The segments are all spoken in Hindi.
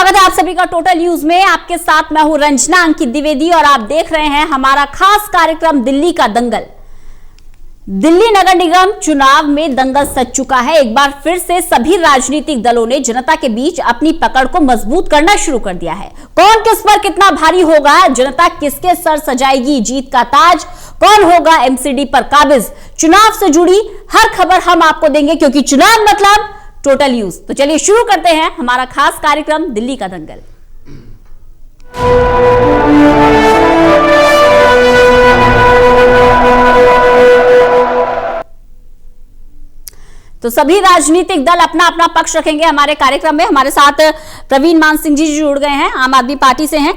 स्वागत है आप सभी का टोटल न्यूज में। आपके साथ मैं हूं रंजना अंकित द्विवेदी और आप देख रहे हैं हमारा खास कार्यक्रम दिल्ली का दंगल। दिल्ली नगर निगम चुनाव में दंगल सज चुका है। एक बार फिर से सभी राजनीतिक दलों ने जनता के बीच अपनी पकड़ को मजबूत करना शुरू कर दिया है। कौन किस पर कितना भारी होगा, जनता किसके सर सजाएगी जीत का ताज, कौन होगा एमसीडी पर काबिज, चुनाव से जुड़ी हर खबर हम आपको देंगे, क्योंकि चुनाव मतलब टोटल न्यूज। तो चलिए शुरू करते हैं हमारा खास कार्यक्रम दिल्ली का दंगल। तो सभी राजनीतिक दल अपना अपना पक्ष रखेंगे हमारे कार्यक्रम में। हमारे साथ प्रवीण मान सिंह जी जुड़ गए हैं, आम आदमी पार्टी से हैं।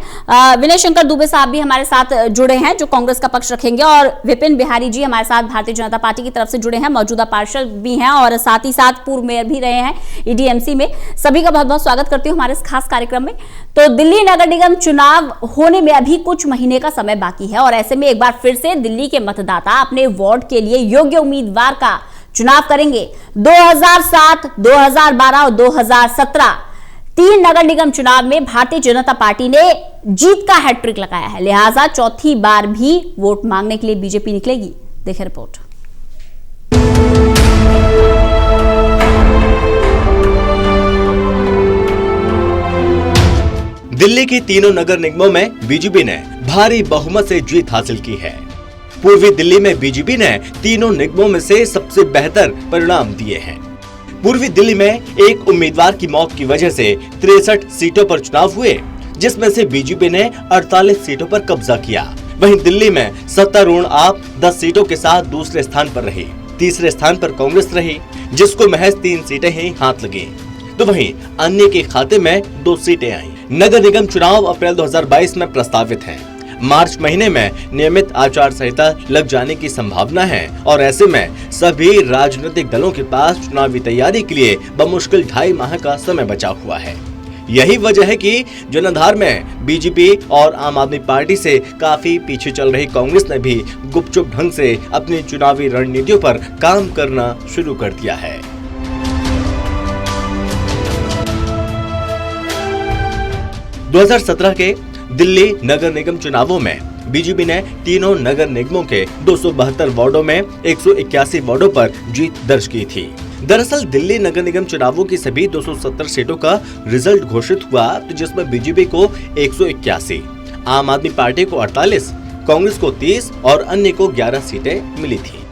विनय शंकर दुबे साहब भी हमारे साथ जुड़े हैं जो कांग्रेस का पक्ष रखेंगे, और विपिन बिहारी जी हमारे साथ भारतीय जनता पार्टी की तरफ से जुड़े हैं, मौजूदा पार्षद भी हैं और साथ ही साथ पूर्व मेयर भी रहे हैं ईडीएमसी में। सभी का बहुत बहुत स्वागत करती हूँ हमारे इस खास कार्यक्रम में। तो दिल्ली नगर निगम चुनाव होने में अभी कुछ महीने का समय बाकी है और ऐसे में एक बार फिर से दिल्ली के मतदाता अपने वार्ड के लिए योग्य उम्मीदवार का चुनाव करेंगे। 2007, 2012 और 2017 तीन नगर निगम चुनाव में भारतीय जनता पार्टी ने जीत का हैट्रिक लगाया है, लिहाजा चौथी बार भी वोट मांगने के लिए बीजेपी निकलेगी। देखिए रिपोर्ट। दिल्ली की तीनों नगर निगमों में बीजेपी ने भारी बहुमत से जीत हासिल की है। पूर्वी दिल्ली में बीजेपी ने तीनों निगमों में से सबसे बेहतर परिणाम दिए हैं। पूर्वी दिल्ली में एक उम्मीदवार की मौत की वजह से 63 सीटों पर चुनाव हुए, जिसमें से बीजेपी ने 48 सीटों पर कब्जा किया। वहीं दिल्ली में सत्तारूढ़ आप 10 सीटों के साथ दूसरे स्थान पर रही। तीसरे स्थान पर कांग्रेस रही, जिसको महज 3 सीटें ही हाथ लगी। तो वहीं अन्य के खाते में 2 सीटें आई। नगर निगम चुनाव अप्रैल 2022 में प्रस्तावित हैं। मार्च महीने में नियमित आचार संहिता लग जाने की संभावना है और ऐसे में सभी राजनीतिक दलों के पास चुनावी तैयारी के लिए बमुश्किल 2.5 माह का समय बचा हुआ है। यही वजह है कि जनाधार में बीजेपी और आम आदमी पार्टी से काफी पीछे चल रही कांग्रेस ने भी गुपचुप ढंग से अपनी चुनावी रणनीतियों पर काम करना शुरू कर दिया है। के दिल्ली नगर निगम चुनावों में बीजेपी ने तीनों नगर निगमों के 272 वार्डों में 181 वार्डों पर जीत दर्ज की थी। दरअसल दिल्ली नगर निगम चुनावों की सभी 270 सीटों का रिजल्ट घोषित हुआ, तो जिसमें बीजेपी को 181, आम आदमी पार्टी को 48, कांग्रेस को 30 और अन्य को 11 सीटें मिली थी।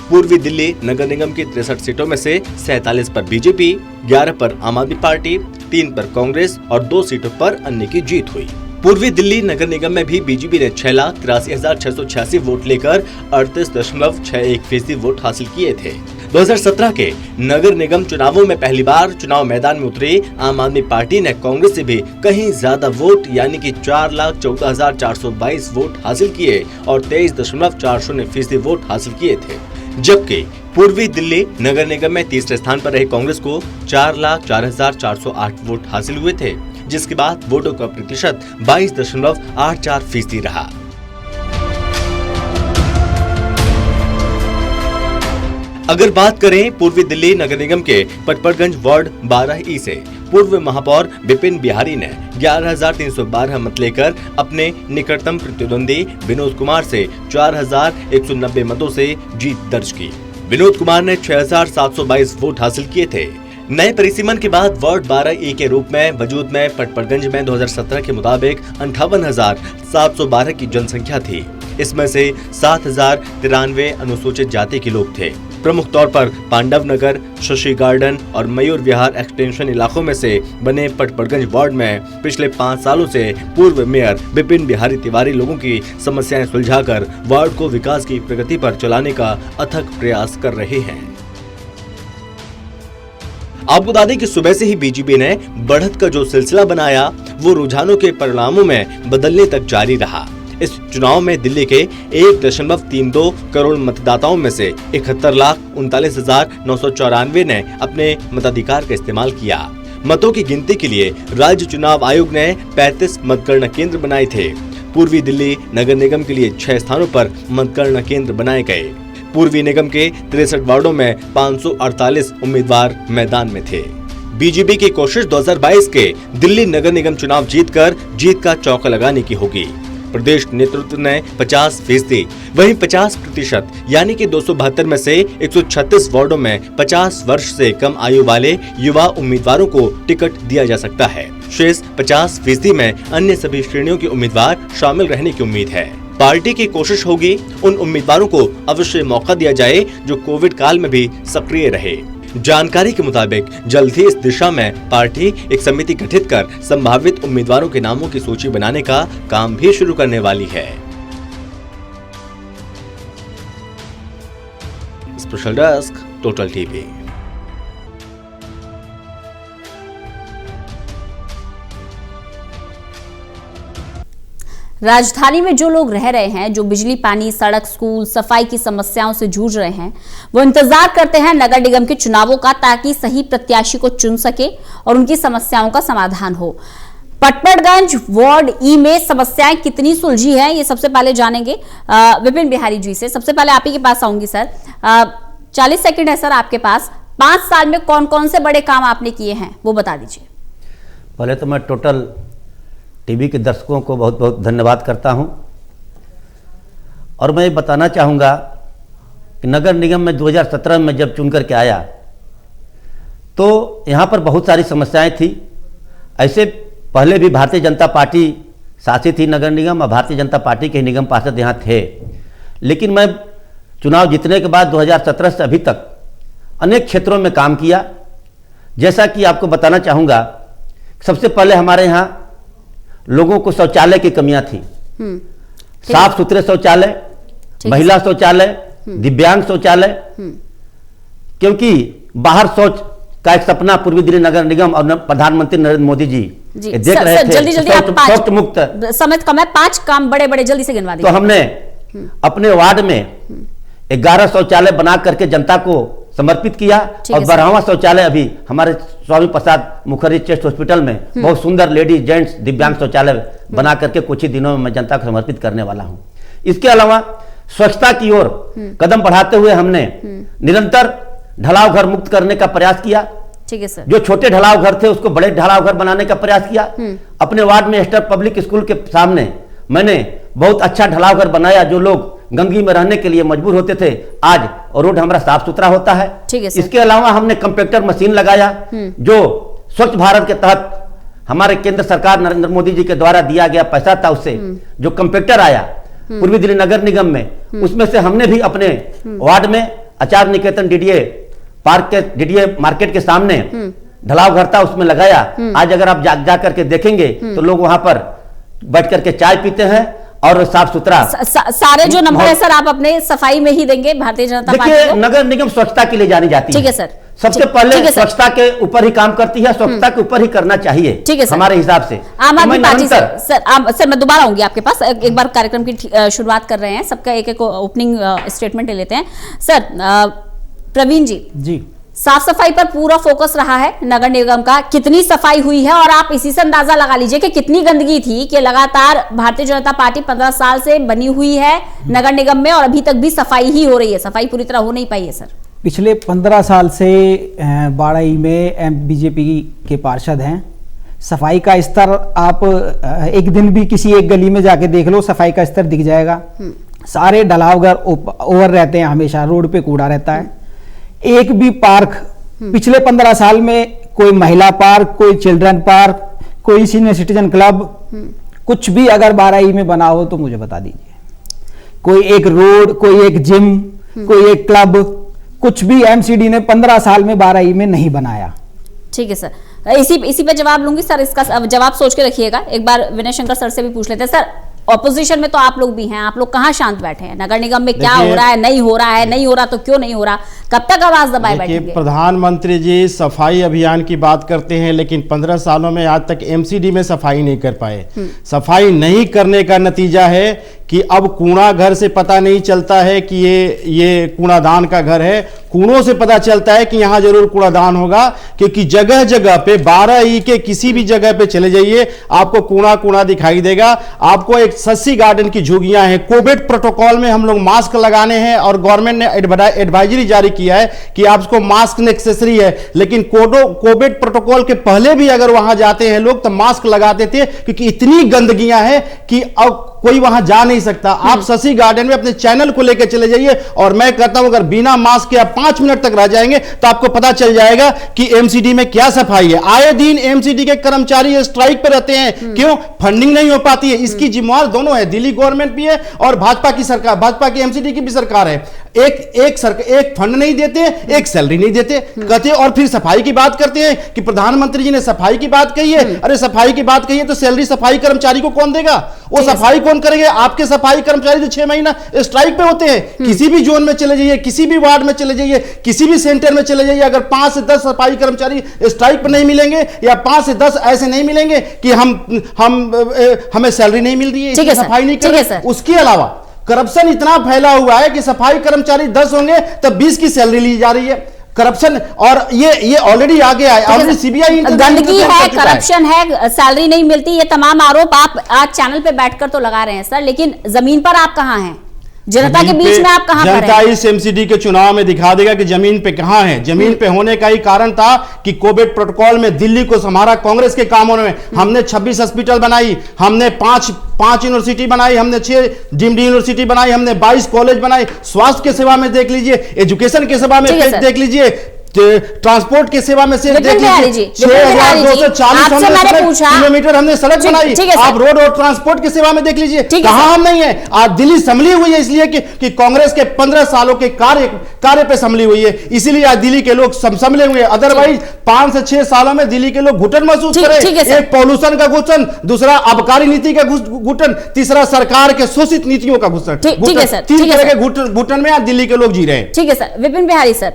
पूर्वी दिल्ली नगर निगम की 63 सीटों में से 47 पर बीजेपी, 11 पर आम आदमी पार्टी, 3 पर कांग्रेस और 2 सीटों पर अन्य की जीत हुई। पूर्वी दिल्ली नगर निगम में भी बीजेपी ने 6,83,686 वोट लेकर 38.61% वोट हासिल किए थे। 2017 के नगर निगम चुनावों में पहली बार चुनाव मैदान में उतरी आम आदमी पार्टी ने कांग्रेस से भी कहीं ज्यादा वोट यानी कि 4,14,422 वोट हासिल किए और 23.40% वोट हासिल किए थे। जबकि पूर्वी दिल्ली नगर निगम में तीसरे स्थान पर रहे कांग्रेस को 4,04,408 वोट हासिल हुए थे, जिसके बाद वोटों का प्रतिशत 22.84% रहा। अगर बात करें पूर्वी दिल्ली नगर निगम के पटपरगंज वार्ड 12E से पूर्व महापौर विपिन बिहारी ने 11,312 मत लेकर अपने निकटतम प्रतिद्वंदी विनोद कुमार से 4,190 मतों से जीत दर्ज की। विनोद कुमार ने 6,722 वोट हासिल किए थे। नए परिसीमन के बाद वार्ड 12E के रूप में वजूद में पटपरगंज में 2017 के मुताबिक 58,712 की जनसंख्या थी। इसमें से 7,093 अनुसूचित जाति के लोग थे। प्रमुख तौर पर पांडव नगर, शशि गार्डन और मयूर विहार एक्सटेंशन इलाकों में से बने पटपरगंज वार्ड में पिछले 5 सालों से पूर्व मेयर विपिन बिहारी तिवारी लोगों की समस्याएं सुलझाकर वार्ड को विकास की प्रगति पर चलाने का अथक प्रयास कर रहे हैं। आपको बता दें कि सुबह से ही बीजेपी ने बढ़त का जो सिलसिला बनाया वो रुझानों के परिणामों में बदलने तक जारी रहा। इस चुनाव में दिल्ली के 1.32 करोड़ मतदाताओं में से 71,39,994 ने अपने मताधिकार का इस्तेमाल किया। मतों की गिनती के लिए राज्य चुनाव आयोग ने 35 मतगणना केंद्र बनाए थे। पूर्वी दिल्ली नगर निगम के लिए 6 स्थानों पर मतगणना केंद्र बनाए गए। पूर्वी निगम के 63 वार्डों में 548 उम्मीदवार मैदान में थे। बीजेपी की कोशिश 2022 के दिल्ली नगर निगम चुनाव जीतकर जीत का चौका लगाने की होगी। प्रदेश नेतृत्व ने 50%, वहीं 50% यानी कि 272 में से 136 वार्डों में 50 वर्ष से कम आयु वाले युवा उम्मीदवारों को टिकट दिया जा सकता है। शेष 50% में अन्य सभी श्रेणियों के उम्मीदवार शामिल रहने की उम्मीद है। पार्टी की कोशिश होगी उन उम्मीदवारों को अवश्य मौका दिया जाए जो कोविड काल में भी सक्रिय रहे। जानकारी के मुताबिक जल्द ही इस दिशा में पार्टी एक समिति गठित कर संभावित उम्मीदवारों के नामों की सूची बनाने का काम भी शुरू करने वाली है। Special desk, total TV. राजधानी में जो लोग रह रहे हैं, जो बिजली, पानी, सड़क, स्कूल, सफाई की समस्याओं से जूझ रहे हैं, वो इंतजार करते हैं नगर निगम के चुनावों का, ताकि सही प्रत्याशी को चुन सके और उनकी समस्याओं का समाधान हो। पटपड़गंज वार्ड ई में समस्याएं कितनी सुलझी है, ये सबसे पहले जानेंगे विपिन बिहारी जी से। सबसे पहले आप ही के पास आऊंगी सर। 40 सेकंड है सर आपके पास। 5 साल में कौन कौन से बड़े काम आपने किए हैं वो बता दीजिए। पहले तो मैं टोटल टीवी के दर्शकों को बहुत बहुत धन्यवाद करता हूं, और मैं ये बताना चाहूँगा कि नगर निगम में 2017 में जब चुन करके आया तो यहाँ पर बहुत सारी समस्याएं थी। ऐसे पहले भी भारतीय जनता पार्टी शासित थी नगर निगम, और भारतीय जनता पार्टी के निगम पार्षद यहाँ थे। लेकिन मैं चुनाव जीतने के बाद 2017 से अभी तक अनेक क्षेत्रों में काम किया। जैसा कि आपको बताना चाहूँगा, सबसे पहले हमारे यहाँ लोगों को शौचालय की कमियां थी। साफ सुथरे शौचालय, महिला शौचालय, दिव्यांग शौचालय, क्योंकि बाहर शौच का एक सपना पूर्वी दिल्ली नगर निगम और प्रधानमंत्री नरेंद्र मोदी जी देख रहे थे। जल्दी जल्दी आप शौच मुक्त समय कम है, 5 काम बड़े बड़े जल्दी से गिनवा दीजिए। तो हमने अपने वार्ड में 11 शौचालय बना करके जनता को समर्पित किया, और 12वां शौचालय अभी हमारे स्वामी प्रसाद मुखर्जी चेस्ट हॉस्पिटल में बहुत सुंदर लेडीज जेंट्स दिव्यांग शौचालय बना करके कुछ ही दिनों में मैं जनता को समर्पित करने वाला हूं। इसके अलावा स्वच्छता की ओर कदम बढ़ाते हुए हमने निरंतर ढलाव घर मुक्त करने का प्रयास किया। ठीक है सर। जो छोटे ढलाव घर थे उसको बड़े ढलाव घर बनाने का प्रयास किया। अपने वार्ड में एस्टर पब्लिक स्कूल के सामने मैंने बहुत अच्छा ढलाव घर बनाया। जो लोग गंदगी में रहने के लिए मजबूर होते थे, आज रोड हमारा साफ सुथरा होता है। इसके अलावा हमने कंपैक्टर मशीन लगाया, जो स्वच्छ भारत के तहत हमारे केंद्र सरकार नरेंद्र मोदी जी के द्वारा दिया गया पैसा था, उससे जो कंपैक्टर आया पूर्वी दिल्ली नगर निगम में, उसमें से हमने भी अपने वार्ड में आचार्य निकेतन डीडीए पार्क के डीडीए मार्केट के सामने ढलाव घर था, उसमें लगाया। आज अगर आप जा करके देखेंगे तो लोग वहां पर बैठ करके चाय पीते हैं और साफ सुथरा। सारे जो नंबर है सर आप अपने सफाई में ही देंगे भारतीय जनता पार्टी को। देखिए, नगर निगम स्वच्छता के लिए जानी जाती है। ठीक है सर। सबसे पहले स्वच्छता के ऊपर ही काम करती है, स्वच्छता के ऊपर ही करना चाहिए। ठीक है सर, हमारे हिसाब से। आम आदमी पार्टी सर मैं दोबारा आऊंगी आपके पास। एक बार कार्यक्रम की शुरुआत कर रहे हैं, सबका एक एक ओपनिंग स्टेटमेंट ले लेते हैं। सर प्रवीण जी, साफ सफाई पर पूरा फोकस रहा है नगर निगम का, कितनी सफाई हुई है और आप इसी से अंदाजा लगा लीजिए कि कितनी गंदगी थी कि लगातार भारतीय जनता पार्टी 15 साल से बनी हुई है नगर निगम में और अभी तक भी सफाई ही हो रही है, सफाई पूरी तरह हो नहीं पाई है सर। पिछले 15 साल से बाड़ाई में बीजेपी के पार्षद हैं। सफाई का स्तर आप एक दिन भी किसी एक गली में जाके देख लो, सफाई का स्तर दिख जाएगा। सारे ढलाव घर ओवर रहते हैं, हमेशा रोड पे कूड़ा रहता है। एक भी पार्क पिछले 15 साल में, कोई महिला पार्क, कोई चिल्ड्रन पार्क, कोई सीनियर सिटीजन क्लब, कुछ भी अगर बाराई में बना हो तो मुझे बता दीजिए। कोई एक रोड, कोई एक जिम, कोई एक क्लब, कुछ भी एमसीडी ने 15 साल में बाराई में नहीं बनाया। ठीक है सर, इसी पे जवाब लूंगी सर। इसका जवाब सोच के रखिएगा। एक बार विनय शंकर सर से भी पूछ लेते हैं। सर, ऑपोजिशन में तो आप लोग भी हैं, आप लोग कहाँ शांत बैठे हैं? नगर निगम में क्या हो रहा है, नहीं हो रहा है, नहीं हो रहा तो क्यों नहीं हो रहा, कब तक आवाज दबाए बैठेंगे? प्रधानमंत्री जी सफाई अभियान की बात करते हैं, लेकिन 15 सालों में आज तक एमसीडी में सफाई नहीं कर पाए। सफाई नहीं करने का नतीजा है कि अब कूड़ा घर से पता नहीं चलता है कि ये कूड़ादान का घर है, कूड़ों से पता चलता है कि यहां जरूर कूड़ादान होगा, क्योंकि जगह जगह पे 12E के किसी भी जगह पे चले जाइए आपको कूड़ा दिखाई देगा। आपको एक सस्सी गार्डन की झुग्गियां हैं। कोविड प्रोटोकॉल में हम लोग मास्क लगाने हैं और गवर्नमेंट ने एडवाइजरी जारी किया है कि आपको मास्क नेसेसरी है, लेकिन कोविड प्रोटोकॉल के पहले भी अगर वहां जाते हैं लोग तो मास्क लगाते थे, क्योंकि इतनी गंदगियां हैं कि अब कोई वहां जा नहीं सकता। आप शशि गार्डन में अपने चैनल को लेकर चले जाइए और मैं कहता हूं अगर बिना मास्क के आप 5 मिनट तक रह जाएंगे तो आपको पता चल जाएगा कि एमसीडी में क्या सफाई है। आए दिन एमसीडी के कर्मचारी स्ट्राइक पर रहते हैं, क्यों? फंडिंग नहीं हो पाती है। इसकी जिम्मेवार दोनों है, दिल्ली गवर्नमेंट भी है और भाजपा की सरकार, भाजपा की एमसीडी की भी सरकार है। एक फंड नहीं देते, एक सैलरी नहीं देते, कहते और फिर सफाई की बात करते हैं कि प्रधानमंत्री जी ने सफाई की बात कही है। अरे सफाई की बात कही है तो सैलरी सफाई कर्मचारी को कौन देगा? वो सफाई कौन करेंगे? आपके सफाई कर्मचारी तो 6 महीना स्ट्राइक पे होते हैं। किसी भी जोन में चले जाइए, किसी भी वार्ड में चले जाइए, किसी भी सेंटर में चले जाइए, अगर 5 से 10 सफाई कर्मचारी स्ट्राइक पर नहीं मिलेंगे या 5 से 10 ऐसे नहीं मिलेंगे कि हमें सैलरी नहीं मिल रही है, सफाई नहीं कर रहे। उसके अलावा करप्शन इतना फैला हुआ है कि सफाई कर्मचारी 10 होंगे तब 20 की सैलरी ली जा रही है। करप्शन, और ये ऑलरेडी आ गया है, ऑलरेडी सीबीआई गंदगी है, करप्शन है, सैलरी नहीं मिलती, ये तमाम आरोप आप आज चैनल पे बैठकर तो लगा रहे हैं सर, लेकिन जमीन पर आप कहां हैं? जनता के बीच में आप कहां पर हैं? जनता इस एमसीडी के चुनाव में दिखा देगा कि जमीन पे कहां है। जमीन पे होने का ही कारण था कि कोविड प्रोटोकॉल में दिल्ली को संभाला कांग्रेस के कामों में। हमने 26 हॉस्पिटल बनाई, हमने 5 यूनिवर्सिटी बनाई, हमने 6 डीम्ड यूनिवर्सिटी बनाई, हमने 22 कॉलेज बनाई। स्वास्थ्य के सेवा में देख लीजिए, एजुकेशन के सेवा में देख लीजिए, ट्रांसपोर्ट की सेवा में से देख लीजिए 6240 किलोमीटर हमने सड़क बनाई। आप रोड और ट्रांसपोर्ट की सेवा में देख लीजिए कहां हम नहीं है। आज दिल्ली संभली हुई है इसलिए कि कांग्रेस के 15 सालों के कार्य पे संभली हुई है, इसीलिए आज दिल्ली के लोग संभले हुए हैं। अदरवाइज 5 से 6 सालों में दिल्ली के लोग घुटन महसूस करें। एक पॉल्यूशन का घुटन, दूसरा आबकारी नीति का घुटन, तीसरा सरकार के शोषित नीतियों का घुटन। 3 तरह के घुटन में आज दिल्ली के लोग जी रहे हैं। ठीक है सर। विपिन बिहारी सर,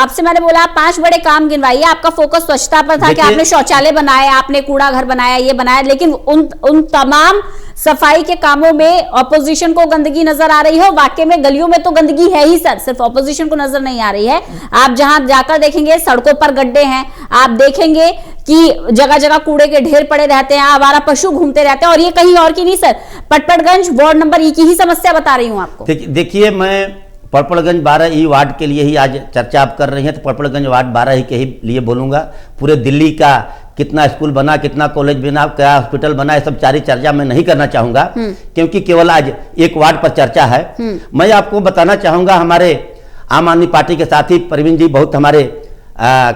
आपसे मैंने बोला आप 5 बड़े काम गिनवाइए। आपका फोकस स्वच्छता पर था कि आपने शौचालय बनाए, आपने कूड़ा घर बनाया, ये बनाया, लेकिन उन तमाम सफाई के कामों में ऑपोजिशन को गंदगी नजर आ रही है। वाकई में गलियों में तो गंदगी है ही सर, सिर्फ ऑपोजिशन को नजर नहीं आ रही है। आप जहां जाकर देखेंगे सड़कों पर गड्ढे हैं, आप देखेंगे कि जगह जगह कूड़े के ढेर पड़े रहते हैं, आवारा पशु घूमते रहते हैं, और ये कहीं और की नहीं sir, Patparganj ward number E की ही समस्या बता रही हूं आपको। देखिए, मैं पटपड़गंज 12E वार्ड के लिए ही आज चर्चा आप कर रही हैं, तो पटपड़गंज वार्ड 12E के ही लिए बोलूँगा। पूरे दिल्ली का कितना स्कूल बना, कितना कॉलेज बना, क्या हॉस्पिटल बना, ये सब सारी चर्चा मैं नहीं करना चाहूँगा, क्योंकि केवल आज एक वार्ड पर चर्चा है। मैं आपको बताना चाहूँगा, हमारे आम आदमी पार्टी के साथी प्रवीण जी बहुत हमारे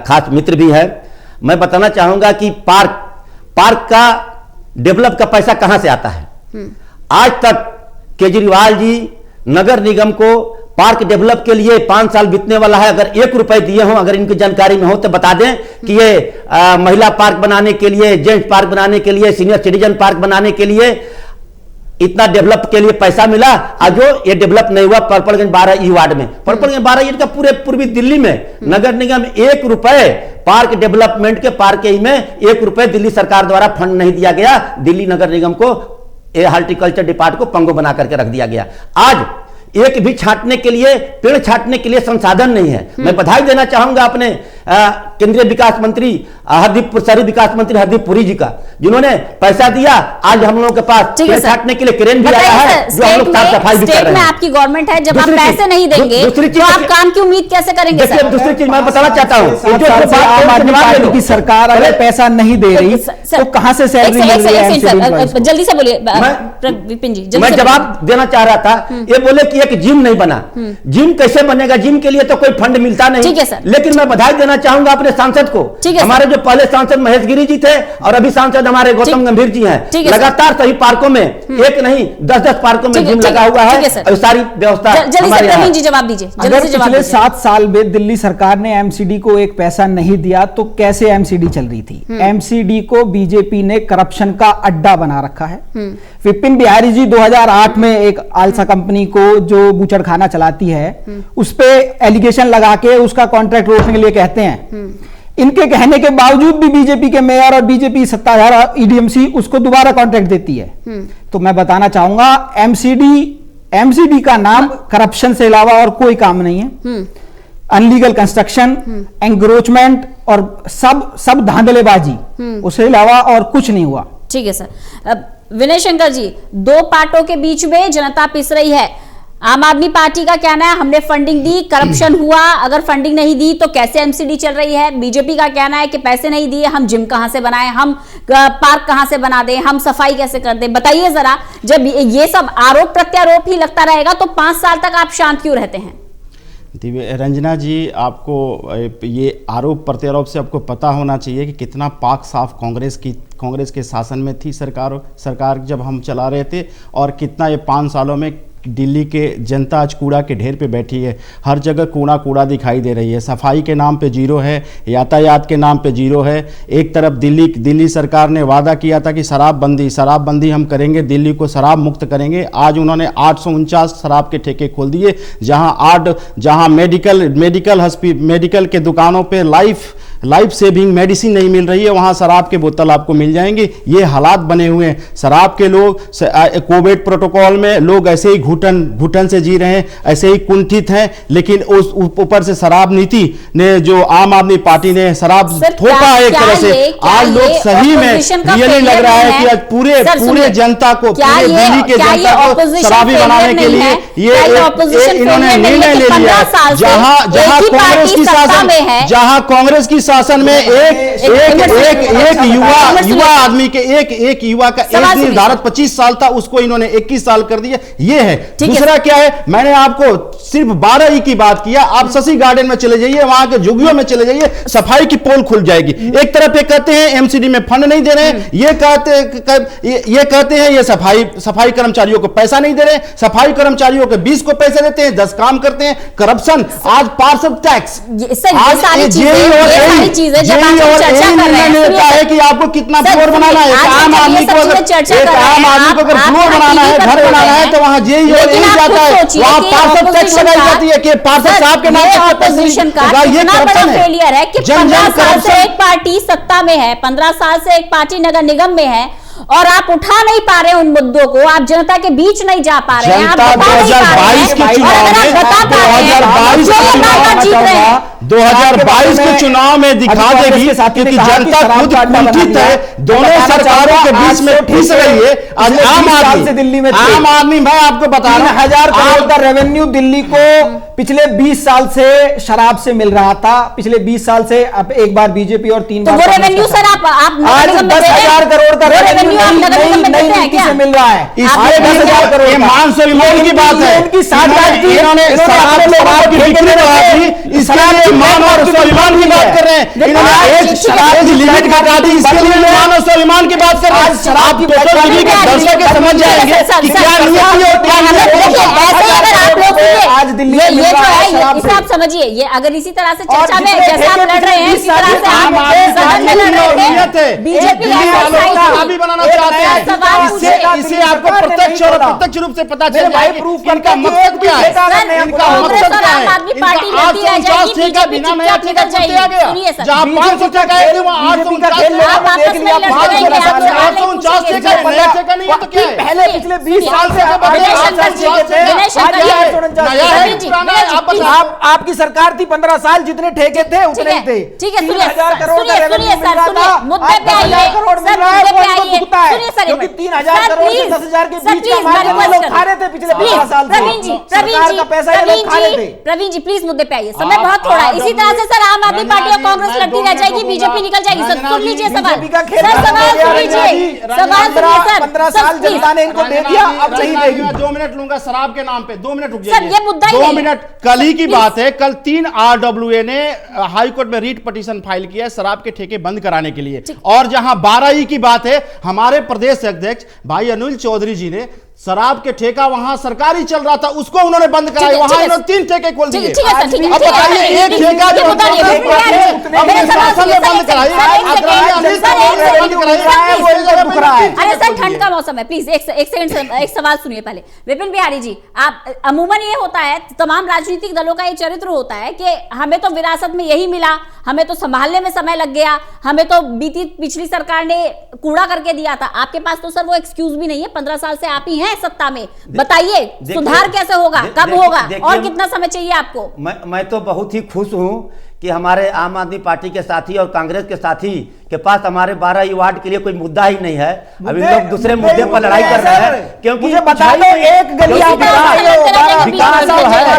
खास मित्र भी हैं। मैं बताना चाहूँगा कि पार्क का डेवलप का पैसा कहाँ से आता है। आज तक केजरीवाल जी नगर निगम को पार्क डेवलप के लिए 5 साल बीतने वाला है, अगर 1 रुपए दिए हों, अगर इनकी जानकारी में हो तो बता दें कि ये महिला पार्क बनाने के लिए, जेंट्स पार्क बनाने के लिए, सीनियर सिटीजन पार्क बनाने के लिए इतना डेवलप के लिए पैसा मिला, और जो ये डेवलप नहीं हुआ पटपड़गंज 12E वार्ड में। पटपड़गंज 12E का पूरे पूर्वी दिल्ली में नगर निगम 1 रुपए पार्क डेवलपमेंट के पार्क में 1 रुपए दिल्ली सरकार द्वारा फंड नहीं दिया गया। दिल्ली नगर निगम को हॉर्टिकल्चर डिपार्टमेंट को पंगो बना करके रख दिया गया। आज एक भी छांटने के लिए, पेड़ छांटने के लिए संसाधन नहीं है। मैं बधाई देना चाहूंगा अपने केंद्रीय विकास मंत्री शहरी विकास मंत्री हरदीप पुरी जी का, जिन्होंने पैसा दिया। आज हम लोगों के पास पेड़ छांटने के लिए क्रेन भी आया है, जो हम लोग साफ सफाई भी कर रहे हैं। आपकी गवर्नमेंट है, जब आप पैसे नहीं देंगे तो आप काम की उम्मीद कैसे करेंगे? दूसरी चीज मैं बताना चाहता हूँ, आम आदमी पार्टी की सरकार अगर पैसा नहीं दे रही तो कहां से सैलरी मिल रही है? जल्दी से बोलिए विपिन जी। मैं जवाब देना चाह रहा था, ये बोले कि एक जिम नहीं बना। जिम कैसे बनेगा? जिम के लिए तो कोई फंड मिलता नहीं। लेकिन मैं बधाई देना चाहूंगा अपने सांसद को। हमारे जो पहले सांसद महेश गिरी जी थे और अभी सांसद हमारे गौतम गंभीर जी हैं। लगातार सभी पार्कों में, एक नहीं 10-10 पार्कों में जिम लगा हुआ है और सारी व्यवस्था। जवाब दीजिए। अगर पिछले 7 साल में दिल्ली सरकार ने एमसीडी को एक पैसा नहीं दिया तो कैसे एमसीडी चल रही थी? एमसीडी को बीजेपी ने करप्शन का अड्डा बना रखा है। विपिन बिहारी जी 2008 में एक आलसा कंपनी को जो बूचड़खाना चलाती है उस पे एलिगेशन लगा के उसका कॉन्ट्रैक्ट रोकने के लिए कहते हैं। इनके कहने के बावजूद भी बीजेपी के मेयर और बीजेपी सत्ताधार ईडीएमसी उसको दोबारा कॉन्ट्रैक्ट देती है। तो मैं बताना चाहूंगा एमसीडी का नाम करप्शन से अलावा और कोई काम नहीं है। अनलीगल कंस्ट्रक्शन, एंक्रोचमेंट और सब धांधलेबाजी, उसके अलावा और कुछ नहीं हुआ। ठीक है सर। विनय शंकर जी, दो पार्टों के बीच में जनता पिस रही है। आम आदमी पार्टी का कहना है हमने फंडिंग दी, करप्शन हुआ, अगर फंडिंग नहीं दी तो कैसे एमसीडी चल रही है। बीजेपी का कहना है कि पैसे नहीं दिए, हम जिम कहां से बनाएं, हम पार्क कहां से बना दें, हम सफाई कैसे कर दें। बताइए जरा, जब ये सब आरोप प्रत्यारोप ही लगता रहेगा तो 5 साल तक आप शांत क्यों रहते हैं? रंजना जी, आपको ये आरोप प्रत्यारोप से आपको पता होना चाहिए कि कितना पाक साफ कांग्रेस के शासन में थी सरकार जब हम चला रहे थे, और कितना ये 5 सालों में दिल्ली के जनता आज कूड़ा के ढेर पे बैठी है। हर जगह कूड़ा दिखाई दे रही है। सफाई के नाम पे जीरो है, यातायात के नाम पे जीरो है। एक तरफ दिल्ली सरकार ने वादा किया था कि शराबबंदी हम करेंगे, दिल्ली को शराब मुक्त करेंगे। आज उन्होंने 849 शराब के ठेके खोल दिए, जहां मेडिकल के दुकानों पे लाइफ सेविंग मेडिसिन नहीं मिल रही है, वहां शराब के बोतल आपको मिल जाएंगे। ये हालात बने हुए हैं। शराब के लोग कोविड प्रोटोकॉल में लोग ऐसे ही घुटन से जी रहे हैं, ऐसे ही कुंठित हैं। लेकिन उस ऊपर से शराब नीति ने, जो आम आदमी पार्टी ने शराब थोपा है एक तरह से, आज लोग सही में रियली लग रहा है कि आज पूरे जनता को, पूरे दिल्ली के जनता को शराबी बनाने के लिए ये इन्होंने निर्णय ले लिया। जहां कांग्रेस की शासन में एक युवा आदमी के एक युवा का एज निर्धारित 25 साल था, उसको इन्होंने 21 साल कर दिया। ये है। दूसरा क्या है, मैंने आपको सिर्फ 12 की बात किया। आप शशि गार्डन में चले जाइए, वहां के झुग्गियों में चले जाइए, सफाई की पोल खुल जाएगी। एक तरफ ये कहते हैं एमसीडी में फंड नहीं दे रहे हैं, ये कहते हैं ये सफाई कर्मचारियों को पैसा नहीं दे रहे, सफाई कर्मचारियों के 20 को पैसे देते हैं, 10 काम करते हैं। करप्शन, आज पार्षद टैक्स, निर्णय है कि आपको कितना फ्लोर बनाना है। आम आदमी को अगर फ्लोर बनाना है, घर बनाना है, तो वहां जेई और एई जाता है, वहां पार्षद टैक्स लगाई जाती है कि पार्षद साहब के नाम पे ऑपोजिशन का कितना बड़ा फेलियर है कि 15 साल से एक पार्टी सत्ता में है, 15 साल से एक पार्टी नगर निगम में है, और आप उठा नहीं पा रहे उन मुद्दों को, आप जनता के बीच नहीं जा पा रहे हैं, आप बता नहीं पा रहे हैं। और अगर आप बता पा रहे हैं, 2022 के चुनाव में दिखा देगी, क्योंकि जनता खुद कुंठित है, दोनों सरकारों के बीच में फंस रही है। आज आम आदमी मैं आपको बता रहा हूं, 3000 करोड़ का रेवेन्यू दिल्ली को पिछले 20 साल से शराब से मिल रहा था। पिछले 20 साल से अब एक बार बीजेपी और 3 बार, तो वो रेवेन्यू सर आप 10,000 करोड़ का रेवेन्यू नई नीति से मिल रहा है। इसलिए 10,000 करोड़ मान स्वाभिमान की बात है। इन्होंने शराब की बिक्री बढ़ा दी, इसके लिए मान और स्वाभिमान की बात कर रहे हैं। इन्होंने एज लिमिट घटा दी, इसके लिए मान और स्वाभिमान की बात कर रहे हैं। शराब की बोतल टीवी के दर्शक समझ जाएंगे कि क्या नीति और क्या आज दिल्ली ये जो है, इसे आप समझिए, ये अगर इसी तरह से चर्चा में जैसे आप लड़ रहे हैं, इसी तरह से आप सदन में लड़ रहे हैं, बीजेपी भी बनाना चाहते हैं। इसे आपको प्रत्यक्ष और अप्रत्यक्ष रूप से पता चल जाए इनका मकसद क्या है। इनका मकसद क्या है? इनका 849 ठेका बिना नया ठेका पूर्ति आ गया, जहां 500 ठेका है वहां 849 ठेका, नया ठेका नहीं है तो क्या है? पहले पिछले 20 साल से आपकी सरकार थी 15 साल, जितने ठेके थे उतने ही थे। ठीक है, 3,000 करोड़ का रेवेन्यू मिल रहा था, मुद्दे पे आइए, करोड़ मिल रहा है, वो दुखता है, क्योंकि 3,000 करोड़ से 10,000 के बीच का मार्जिन वो लोग खा रहे थे पिछले 15 साल से। सरकार का पैसा ये लोग खा रहे थे। प्रवीण जी प्लीज मुद्दे पे आइए, समय बहुत थोड़ा है। इसी तरह से सर आम आदमी पार्टी और कांग्रेस लड़ती रह जाएगी, बीजेपी निकल जाएगी। सर सुन लीजिए सवाल, सवाल सुन लीजिए, सवाल सुनिए सर। 15 साल जनता ने इनको दे दिया, अब नहीं देगी। 2 मिनट लूंगा शराब के नाम पे, 2 मिनट रुक जाइए सर, ये मुद्दा 2 मिनट। कल ही की बात है, कल 3 RWA ने हाई कोर्ट में रीट पिटीशन फाइल किया है शराब के ठेके बंद कराने के लिए। और जहां 12 की बात है, हमारे प्रदेश अध्यक्ष भाई अनिल चौधरी जी ने शराब के ठेका वहां सरकारी चल रहा था, उसको उन्होंने बंद कराया, वहां इन्होंने 3 ठेके खोल दिए। अब बताइए, एक ठेका जो शासन ने बंद कराया, अरे सर ठंड का मौसम है, प्लीज एक सेकंड, एक सवाल सुनिए पहले। विपिन बिहारी जी, आप अमूमन ये होता है, तमाम राजनीतिक दलों का ये चरित्र होता है कि हमें तो विरासत में यही मिला, हमें तो संभालने में समय लग गया, हमें तो पिछली सरकार ने कूड़ा करके दिया था। आपके पास तो सर वो एक्सक्यूज भी नहीं है, 15 साल से आप ही हैं सत्ता में, बताइए सुधार कैसे होगा, कब होगा और कितना समय चाहिए आपको? मैं तो बहुत ही खुश हूं कि हमारे आम आदमी पार्टी के साथी और कांग्रेस के साथी के पास हमारे 12 वार्ड के लिए कोई मुद्दा ही नहीं है। अभी लोग दूसरे मुद्दे पर लड़ाई कर रहे हैं, क्योंकि मुझे बता दो एक गली आप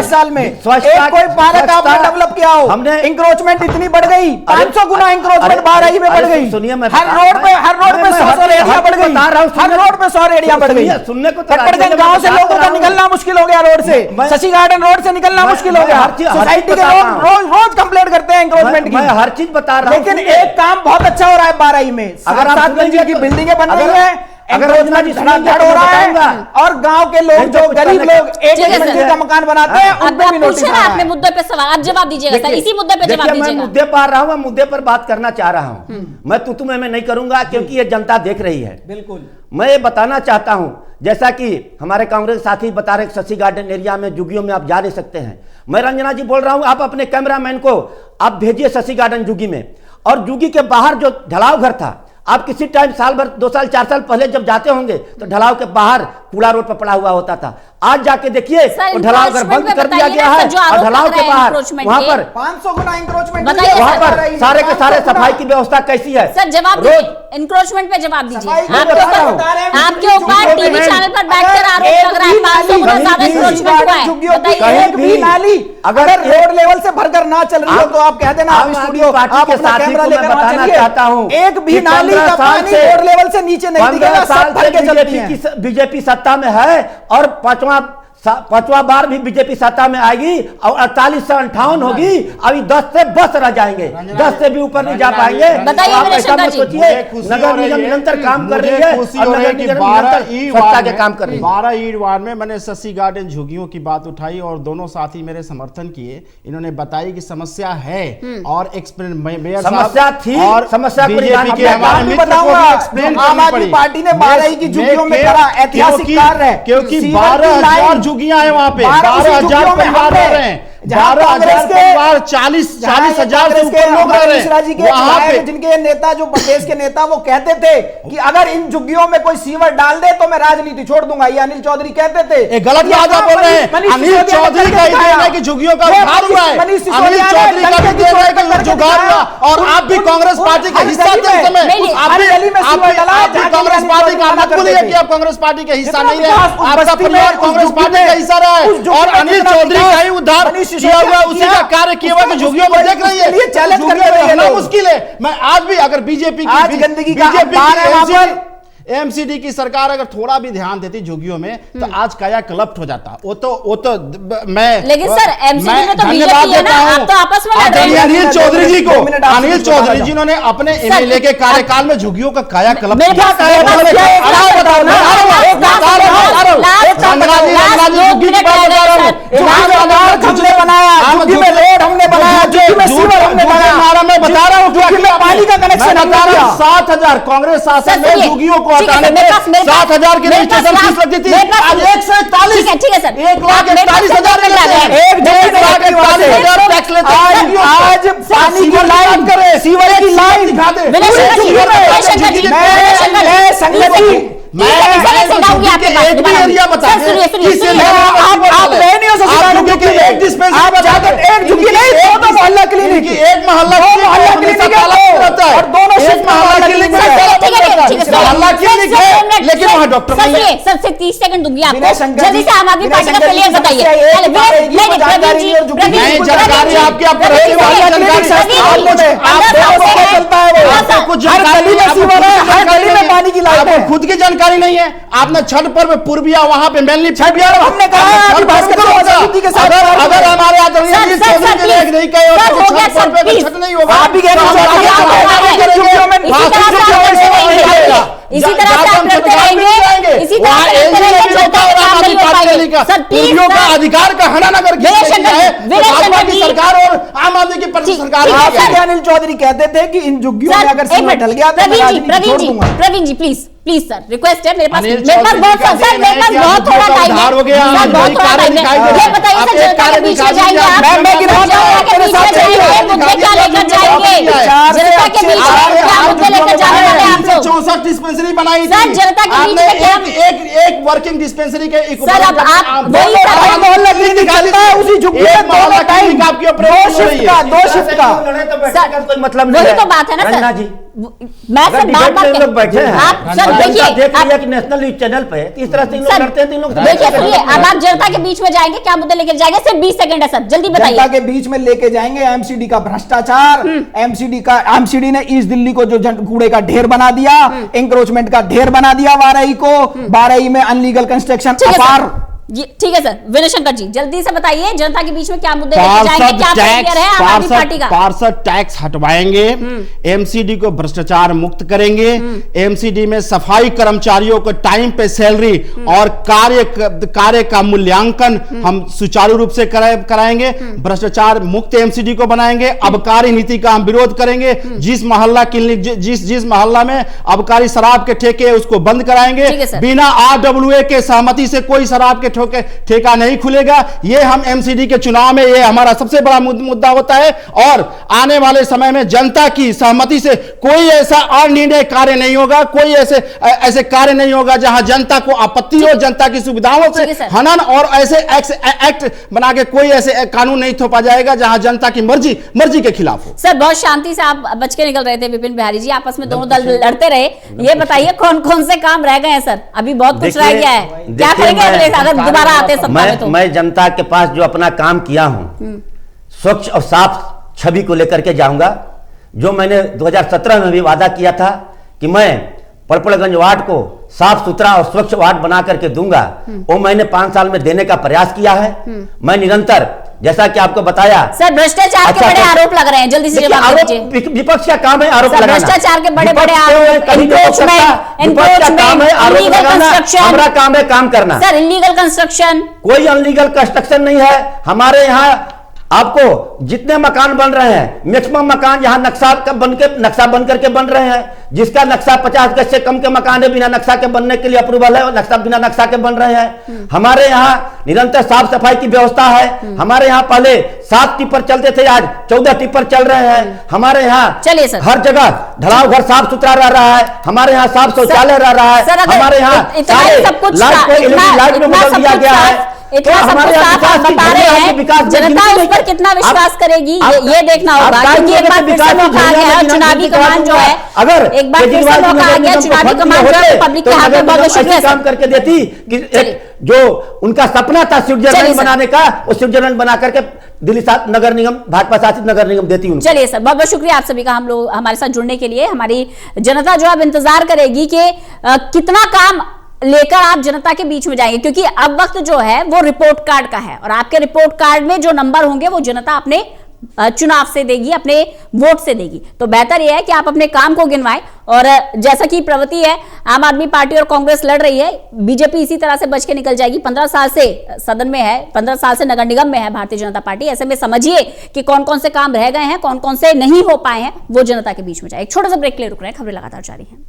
साल में कोई पार्क आपने डेवलप किया हो, हमने इंक्रोचमेंट इतनी बढ़ गई, 500 गुना इंक्रोचमेंट 12 में बढ़ गई। सुनिए, हर रोड पे 100 रेडियां बढ़ गई, हर रोड पे 100 रेडियां बढ़ गई। सुनने को गांव से लोगों का निकलना मुश्किल हो गया, रोड से शशि गार्डन रोड से निकलना मुश्किल हो गया। सोसाइटी के लोग रोज कंप्लेंट करते हैं इंक्रोचमेंट की। मैं हर चीज बता रहा हूं, लेकिन एक काम बहुत अच्छा हो रहा है 12 में, अगर आप 7 मंजिल की बिल्डिंगे बन रही है, अगर रोजना जी धड़ाधड़ हो रहा है, और गांव के लोग जो गरीब लोग एक मंजिल का मकान बनाते हैं उन पे भी नोटिस आ रहा है। आपने मुद्दे पे सवाल, अब जवाब दीजिएगा सर, इसी मुद्दे पे जवाब दीजिएगा। मैं मुद्दे पर आ रहा हूं, मैं मुद्दे पर बात करना चाह रहा हूं। मैं तू तुम्हें नहीं करूंगा, क्योंकि ये जनता देख रही है। बिल्कुल, मैं ये बताना चाहता हूं, जैसा कि हमारे कांग्रेस साथी बता रहे, शशि गार्डन एरिया में जुगियों में आप जा नहीं सकते हैं। मैं रंजना जी बोल रहा हूं, आप अपने कैमरामैन को आप भेजिए शशि गार्डन जुगी में, और जुगी के बाहर जो ढलाव घर था, आप किसी टाइम साल भर 2 साल 4 साल पहले जब जाते होंगे तो ढलाव के बाहर कूड़ा रोड पर पड़ा हुआ होता था। आज जाके देखिए वो ढलाव घर बंद कर दिया गया है, और ढलाव के बाहर वहां पर 500 गुना इंक्रोचमेंट, वहां पर सारे के सारे सफाई की व्यवस्था कैसी है? सर जवाब दीजिए, इंक्रोचमेंट पे जवाब दीजिए। आपके ऊपर टीवी चैनल पर बैठकर आरोप लग रहा है 500 गुना ज्यादा इंक्रोचमेंट हुआ है। एक भी नाली अगर रोड लेवल से भरकर ना चल रही हो तो आप कह देना, आप स्टूडियो आप अपना कैमरा लेकर बताना चाहता हूं, एक भी नाली का पानी रोड लेवल से नीचे नहीं दिखेगा, सब भर के चलती है। बीजेपी सत्ता में है, और पांचवा बार भी बीजेपी सत्ता में आएगी, और 48 से 58 होगी, अभी 10 से बस रह जाएंगे, 10 से भी ऊपर नहीं जा पाएंगे। बताइए आप ऐसा मत सोचिए, नगर निगम निरंतर काम कर रही है, और नगर निगम सत्ता के काम कर रही है। 12 ईड वार्ड में मैंने शशि गार्डन झुग्गियों की बात उठाई, और दोनों साथी मेरे समर्थन किए। इन्होंने बताई कि समस्या है, और एक्सप्लेन समस्या थी, और समस्या बीजेपी के हमारे मित्र को भी एक्सप्लेन आम आदमी पार्टी ने 12 की झुग्गियों में करा ऐतिहासिक कार्य है, क्योंकि 12,000 झुग्गियां हैं वहां पे, 12,000 परिवार रह रहे हैं, 12,000 परिवार, 40,000 से ऊपर लोग रह रहे हैं वहां पे। जिनके नेता, जो प्रदेश के नेता, वो कहते थे कि अगर इन झुग्गियों में कोई सीवर डाल दे तो मैं राजनीति छोड़ दूंगा, ये अनिल चौधरी कहते थे। गलत बात आप बोल रहे हैं। अनिल चौधरी का देन है कि झुग्गियों का उद्धार हुआ है, अनिल चौधरी का भी देन है कि जो उद्धार हुआ, और आप भी कांग्रेस पार्टी का हिस्सा थे उस समय, आप भी कांग्रेस पार्टी का, मत भूलिए कि आप कांग्रेस पार्टी का हिस्सा नहीं है, आपका परिवार कांग्रेस पार्टी का हिस्सा रहा है, और अनिल चौधरी का ही उद्धार किया हुआ, उसी का कार्य किया हुआ, तो झुग्गियों में देख रही है, चैलेंज करने रहना मुश्किल है। मैं आज भी अगर बीजेपी एमसीडी की सरकार अगर थोड़ा भी ध्यान देती झुग्गियों में, तो आज काया कलप्ट हो जाता। वो तो मैं, लेकिन सर एमसीडी में तो धन्यवाद देता हूं आप तो आपस में अनिल चौधरी जी को, अनिल चौधरी जी ने अपने एमएलए के कार्यकाल में झुग्गियों का काया कलप्ट किया। मैं बता रहा हूँ पानी का कनेक्शन 7,000 कांग्रेस शासन में झुग्गियों को हटाने में 7,000 की रजिस्ट्रेशन फीस लगती थी, आज 141, 1,41,000 टैक्स लेते हैं। आज पानी की लाइन करे, सीवर की लाइन दिखा दे, मोहल्ला क्लिनिक, एक मोहल्ला क्लिनिक है, लेकिन वहाँ डॉक्टर नहीं है। सबसे 30 सेकंड दूंगी आपको, जल्दी से आम आदमी पार्टी का प्लेयर बताइए। जानकारी आपकी खुद की जानकारी नहीं है। आपने छठ पर्व पूर्विया वहां पे मेनली हमने कहा अगर हमारे नहीं कहे छठ नहीं होगा, इसी तरह से आप करते रहेंगे, इसी तरह से करते रहेंगे, जनता के काम नहीं हो पाएंगे। सर प्लीज का अधिकार का हनन अगर भाजपा की सरकार और आम आदमी की सरकार। अनिल चौधरी कहते थे कि इन झुग्गियों में अगर सीमेंट डल गया तो प्रवीण जी प्लीज सर रिक्वेस्ट है, मेरे पास बहुत थोड़ा टाइम है, बहुत थोड़ा टाइम है। ये बताइए सर, जनता के बीच में जाएंगे आप, मुद्दे क्या लेकर जाएंगे, जनता के बीच में क्या मुद्दे लेकर जाने वाले हैं आप लोग? 64 डिस्पेंसरी बनाई सर, जनता के बीच में क्या एक वर्किंग डिस्पेंसरी के सर, अब आप वही मोहल्ला क्लिनिक चलता है उसी झुग्गी में मोहल्ला क्लिनिक आपकी दो शिफ्ट का कोई मतलब नहीं वही है। तो बात है ना रंजना सर, जी, मैं सर बार-बार लोग बैठे हैं, आप सर देखिए, देख लिया कि नेशनल न्यूज चैनल पे इस तरह से इन लोग लड़ते हैं, तो इन लोग देखिए सुनिए, अब आप जनता के बीच में जाएंगे, क्या मुद्दे लेकर जाएंगे? सिर्फ 20 सेकंड है सर, जल्दी बताइए। जनता के बीच में लेके जाएंगे एमसीडी का भ्रष्टाचार, एमसीडी ने ईस्ट दिल्ली को जो कूड़े का ढेर बना दिया, इंक्रोचमेंट का ढेर बना दिया वाराई को, वाराई में अनलीगल कंस्ट्रक्शन अपार। ठीक है सर, विनय शंकर जी जल्दी से बताइए, जनता के बीच में क्या मुद्दे लेकर जाएंगे, क्या फेलियर है आम आदमी पार्टी का? पार्षद टैक्स हटवाएंगे, एमसीडी को भ्रष्टाचार मुक्त करेंगे, एमसीडी में सफाई कर्मचारियों को टाइम पे सैलरी और कार्य का मूल्यांकन हम सुचारू रूप से कराएंगे, भ्रष्टाचार मुक्त एमसीडी को बनाएंगे, अबकारी नीति का हम विरोध करेंगे, जिस मोहल्ला क्लिनिक जिस मोहल्ला में अबकारी शराब के ठेके उसको बंद कराएंगे, बिना RWA के सहमति से कोई शराब के ठेका नहीं खुलेगा। ये हम एमसीडी के चुनाव में, ये हमारा सबसे बड़ा मुद्दा होता है, और आने वाले समय में जनता की सहमति से कोई ऐसा अनिर्णय कार्य नहीं होगा, कोई ऐसे कार्य नहीं होगा जहां जनता को आपत्ति हो, जनता की सुविधाओं से हनन और ऐसे एक्ट बना के कोई ऐसे कानून नहीं थोपा जाएगा जहां जनता की मर्जी के खिलाफ हो। सर बहुत शांति से आप बच के निकल रहे थे, विपिन बिहारी जी, आपस में दोनों दल लड़ते रहे। ये बताइए कौन कौन से काम रह गए हैं सर? अभी बहुत कुछ रह गया है, क्या करेंगे अगर दोबारा आते सत्ता में? तो मैं जनता के पास जो अपना काम किया हूं, स्वच्छ और साफ छवि को लेकर के जाऊंगा। जो मैंने 2017 में भी वादा किया था कि मैं पड़पड़गंज वार्ड को साफ सुथरा और स्वच्छ वार्ड बना करके दूंगा, वो मैंने 5 साल में देने का प्रयास किया है। मैं निरंतर, जैसा कि आपको बताया सर, भ्रष्टाचार के बड़े आरोप लग रहे हैं, जल्दी से जवाब दीजिए। विपक्ष का काम है आरोप लगाना, भ्रष्टाचार के बड़े बड़े आरोप, हमारा काम है काम करना। सर इलीगल कंस्ट्रक्शन, कोई अनलीगल कंस्ट्रक्शन नहीं है हमारे यहाँ। आपको जितने मकान बन रहे हैं, मैक्सिमम मकान यहाँ नक्शा बन करके बन रहे हैं, जिसका नक्शा 50 गज से कम के मकान है, बिना नक्शा के बनने के लिए अप्रूवल है, और नक्शा बिना नक्शा के बन रहे हैं। हमारे यहाँ निरंतर साफ सफाई की व्यवस्था है। हमारे यहाँ पहले 7 टिप्पर चलते थे, आज 14 टिप्पर चल रहे हैं। हमारे यहाँ चलिए सर, हर जगह ढलाव घर साफ सुथरा रह रहा है, हमारे यहाँ साफ शौचालय रह रहा है, हमारे यहाँ सब कुछ लाइट में बदल दिया गया है। इतना सब कुछ आप बता रहे हैं, जनता उस पर कितना विश्वास करेगी ये देखना होगा, क्योंकि एक बार फिर से मौका आ गया है, चुनावी कमान जो है, अगर एक बार फिर से मौका आ गया, चुनावी कमान जो है पब्लिक के हाथ में, बहुत शुक्रिया काम करके देती कि जो उनका सपना था स्विट्जरलैंड बनाने का, वो स्विट्जरलैंड बना करके दिल्ली नगर निगम, भाजपा शासित नगर निगम देती उनको। चलिए सर, बहुत बहुत शुक्रिया आप सभी का हम लोग हमारे साथ जुड़ने के लिए। हमारी जनता जो अब इंतजार करेगी कि कितना काम लेकर आप जनता के बीच में जाएंगे, क्योंकि अब वक्त जो है वो रिपोर्ट कार्ड का है, और आपके रिपोर्ट कार्ड में जो नंबर होंगे वो जनता अपने चुनाव से देगी, अपने वोट से देगी। तो बेहतर यह है कि आप अपने काम को गिनवाएं, और जैसा कि प्रवृत्ति है, आम आदमी पार्टी और कांग्रेस लड़ रही है, बीजेपी इसी तरह से बच के निकल जाएगी। 15 साल से सदन में है, 15 साल से नगर निगम में है भारतीय जनता पार्टी। ऐसे में समझिए कि कौन कौन से काम रह गए हैं, कौन कौन से नहीं हो पाए हैं, वो जनता के बीच में जाए। एक छोटा सा ब्रेक ले रुक रहे हैं, खबरें लगातार जारी हैं।